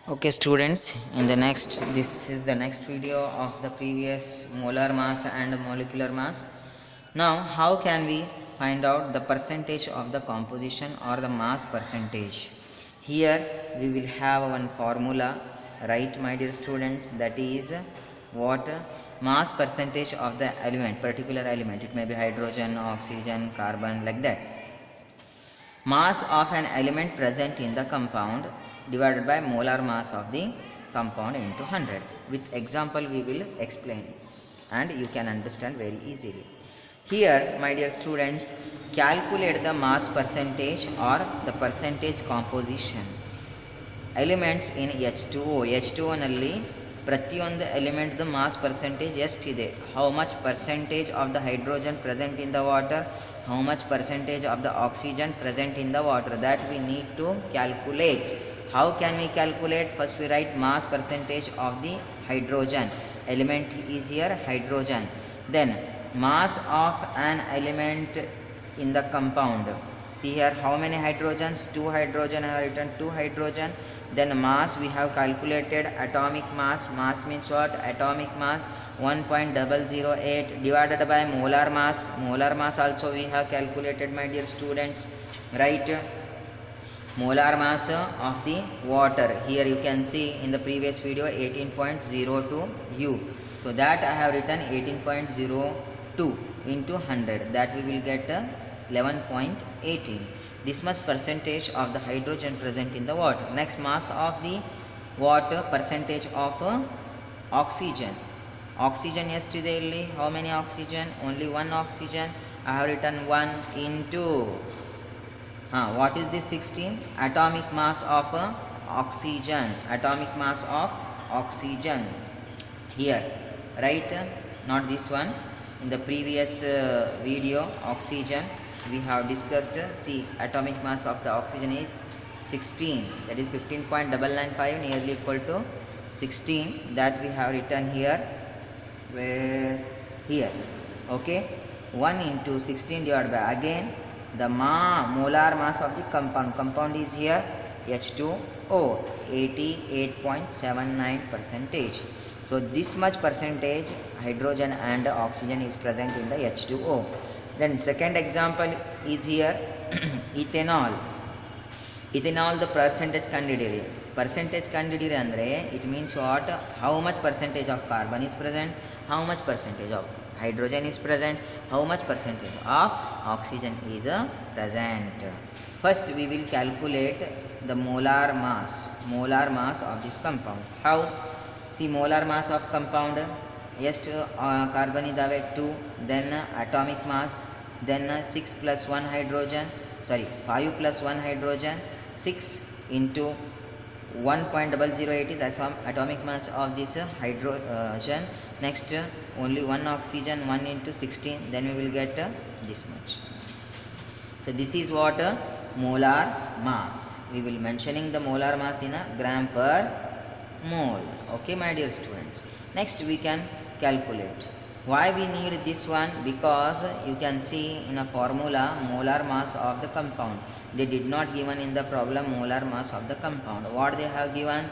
Okay, students, this is the next video of the previous molar mass and molecular mass. Now, how can we find out the percentage of the composition or the mass percentage? Here we will have one formula, right, my dear students, that is what mass percentage of the element, particular element. It may be hydrogen, oxygen, carbon, like that. Mass of an element present in the compound divided by molar mass of the compound into 100. With example we will explain and you can understand very easily. Here my dear students, calculate the mass percentage or the percentage composition elements in H2O ನಲ್ಲಿ ಪ್ರತಿಯೊಂದು ಎಲಿಮೆಂಟ್ದು mass percentage ಎಷ್ಟಿದೆ, how much percentage of the hydrogen present in the water, how much percentage of the oxygen present in the water, that we need to calculate. How can we calculate? First we write mass percentage of the hydrogen. Element is here hydrogen. Then mass of an element in the compound. See here how many hydrogens? 2 hydrogen. I have written 2 hydrogen. Then mass we have calculated atomic mass. Mass means what? Atomic mass 1.008 divided by molar mass. Molar mass also we have calculated, my dear students. Right? Molar mass of the water. Here you can see in the previous video 18.02 U. So that I have written 18.02 into 100. That we will get 11.18. This much percentage of the hydrogen present in the water. Next, mass of the water, percentage of oxygen. Oxygen yesterday illi how many oxygen? Only one oxygen. I have written 1 into what is this? 16. Atomic mass of oxygen. Atomic mass of oxygen. Here, right? Not this one. In the previous video, oxygen we have discussed. See, atomic mass of the oxygen is 16. That is 15.995, nearly equal to 16. That we have written here. Where? Here. Okay. 1 into 16 divided by again the molar mass of the compound. Compound is here H2O, 88.79 percentage. So this much percentage hydrogen and oxygen is present in the H2O. Then second example is here ethanol. Ethanol the percentage ಕಂಡುಹಿಡಿಯಿರಿ. Percentage ಕಂಡುಹಿಡಿಯಿರಿ ಅಂದರೆ it means what? How much percentage of carbon is present, how much percentage of hydrogen is present, how much percentage of oxygen is present. First we will calculate the molar mass of this compound. How? See, molar mass of compound, ಎಷ್ಟು carbon ಇದ್ದಾವೆ 2, then atomic mass, then 6 plus 1 hydrogen, 5 plus 1 hydrogen, 6 into 1.008 is atomic mass of this hydrogen. Next, only one oxygen, 1 into 16, then we will get this much. So this is what molar mass. We will mentioning the molar mass in a gram per mole. Okay, my dear students. Next we can calculate. Why we need this one? Because you can see in a formula molar mass of the compound. They did not given in the problem molar mass of the compound. What they have given?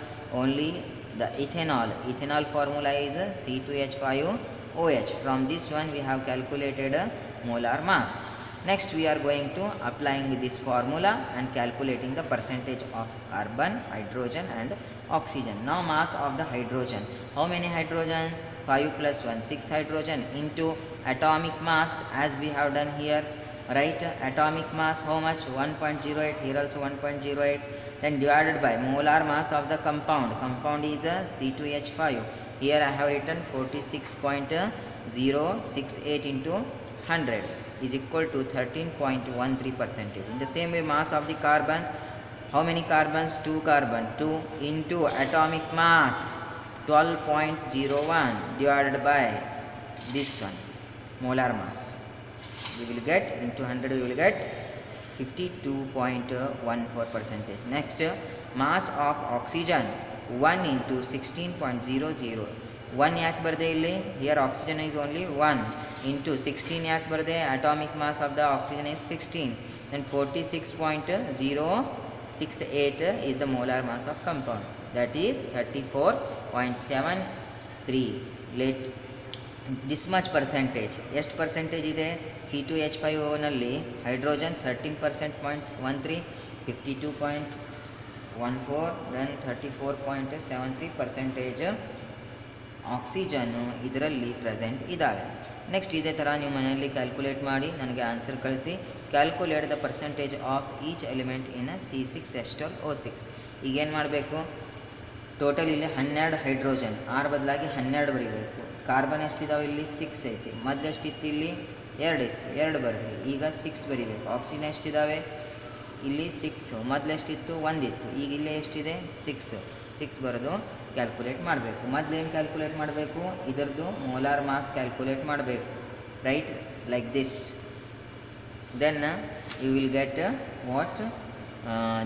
Only the ethanol. Ethanol formula is C2H5OH. From this one we have calculated a molar mass. Next we are going to applying this formula and calculating the percentage of carbon, hydrogen and oxygen. Now mass of the hydrogen. How many hydrogen? 5 plus 1, 6 hydrogen into atomic mass as we have done here. Right? Atomic mass how much? 1.08. Here also 1.08. Then divided by molar mass of the compound. Compound is C2H5. Here I have written 46.068 into 100 is equal to 13.13 percentage. In the same way, mass of the carbon, how many carbons? 2 carbon. 2 into atomic mass 12.01 divided by this one molar mass. We will get into 100 we will get 52.14 percentage. Next, mass of oxygen 1 into 16.00. 1 ಯಾಕೆ ಬರದೆ ಇಲ್ಲಿ? Here oxygen is only 1 into 16 ಯಾಕೆ ಬರದೆ? Atomic mass of the oxygen is 16. Then 46.0 0.68 is the molar mass of compound, that is 34.73. let this much percentage, ಎಷ್ಟು percentage ಇದೆ? C2H5O ನಲ್ಲಿ hydrogen 13.13, 52.14, then 34.73% ಆಕ್ಸಿಜನ್ನು ಇದರಲ್ಲಿ present ಇದ್ದಾವೆ. ನೆಕ್ಸ್ಟ್ ಇದೇ ಥರ ನೀವು ಮನೆಯಲ್ಲಿ ಕ್ಯಾಲ್ಕುಲೇಟ್ ಮಾಡಿ ನನಗೆ ಆನ್ಸರ್ ಕಳಿಸಿ. Calculate the percentage of each element in C6H12O6. ಈಗೇನು ಮಾಡಬೇಕು? ಟೋಟಲ್ ಇಲ್ಲಿ 12 ಹೈಡ್ರೋಜನ್, 6 ಬದಲಾಗಿ 12 ಬರೀಬೇಕು. ಕಾರ್ಬನ್ ಎಷ್ಟಿದಾವೆ? ಇಲ್ಲಿ 6 ಐತಿ. ಮೊದಲು ಎಷ್ಟಿತ್ತು? ಇಲ್ಲಿ 2 ಇತ್ತು, 2 ಬರೆದ್ವಿ. ಈಗ 6 ಬರೀಬೇಕು. ಆಕ್ಸಿಜನ್ ಎಷ್ಟಿದ್ದಾವೆ? ಇಲ್ಲಿ 6, ಮೊದಲು ಎಷ್ಟಿತ್ತು? 1 ಇತ್ತು. ಈಗ ಇಲ್ಲೇ ಎಷ್ಟಿದೆ? 6 ಬರೆದು ಕ್ಯಾಲ್ಕುಲೇಟ್ ಮಾಡಬೇಕು. ಮೊದಲೇನು ಕ್ಯಾಲ್ಕುಲೇಟ್ ಮಾಡಬೇಕು? ಇದರದ್ದು ಮೋಲಾರ್ ಮಾಸ್ ಕ್ಯಾಲ್ಕುಲೇಟ್ ಮಾಡಬೇಕು. Right, like this. Then you will get what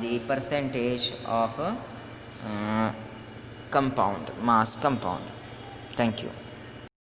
the percentage of compound, mass compound. Thank you.